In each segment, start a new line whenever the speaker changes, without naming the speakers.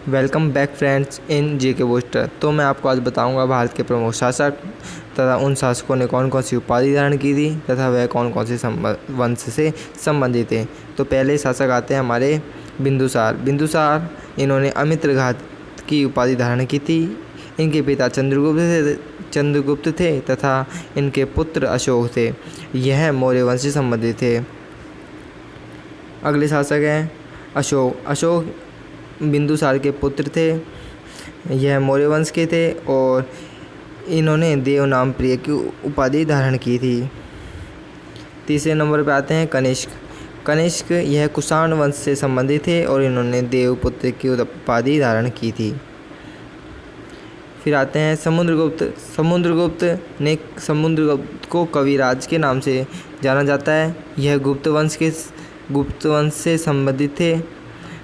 Welcome back friends इन GK booster. तो मैं आपको आज बताऊंगा भारत के प्रमुख शासक तथा उन शासकों ने कौन कौन सी उपाधि धारण की थी तथा वह कौन कौन से वंश से संबंधित थे। तो पहले शासक आते हैं हमारे बिंदुसार। इन्होंने अमित्रघात की उपाधि धारण की थी। इनके पिता चंद्रगुप्त थे तथा इनके पुत्र अशोक थे। यह मौर्य वंश से संबंधित थे। अगले शासक हैं अशोक बिंदुसार के पुत्र थे। यह मौर्य वंश के थे और इन्होंने देव नाम प्रिय की उपाधि धारण की थी। तीसरे नंबर पर आते हैं कनिष्क। यह कुषाण वंश से संबंधित थे और इन्होंने देवपुत्र की उपाधि धारण की थी। फिर आते हैं समुद्रगुप्त को कविराज के नाम से जाना जाता है। यह गुप्त वंश से संबंधित थे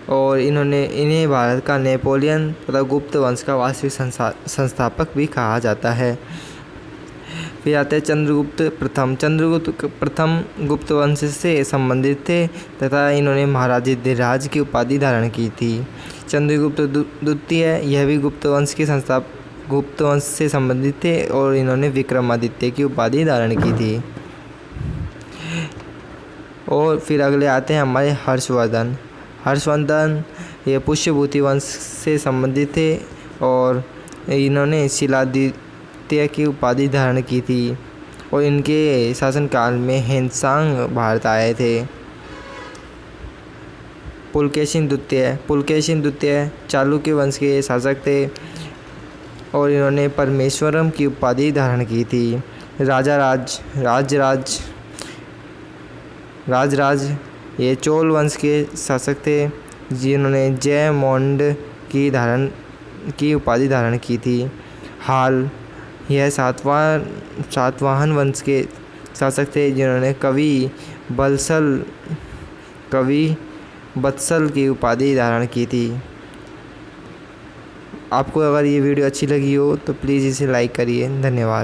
और इन्हें भारत का नेपोलियन तथा गुप्त वंश का वास्तविक संस्थापक भी कहा जाता है। फिर आते हैं चंद्रगुप्त प्रथम गुप्त वंश से संबंधित थे तथा इन्होंने महाराज की उपाधि धारण की थी। चंद्रगुप्त द्वितीय यह भी गुप्त वंश से संबंधित थे और इन्होंने विक्रमादित्य की उपाधि धारण की थी। और फिर अगले आते हैं हमारे हर्षवर्धन। ये पुष्यभूति वंश से संबंधित थे और इन्होंने शिलादित्य की उपाधि धारण की थी और इनके शासनकाल में हेनसांग भारत आए थे। पुलकेशिन द्वितीय चालुक्य वंश के शासक थे और इन्होंने परमेश्वरम की उपाधि धारण की थी। राजराज ये चोल वंश के शासक थे जिन्होंने जयमोंड की उपाधि धारण की थी। हाल यह सातवाहन वंश के शासक थे जिन्होंने कवि बत्सल की उपाधि धारण की थी। आपको अगर ये वीडियो अच्छी लगी हो तो प्लीज़ इसे लाइक करिए। धन्यवाद।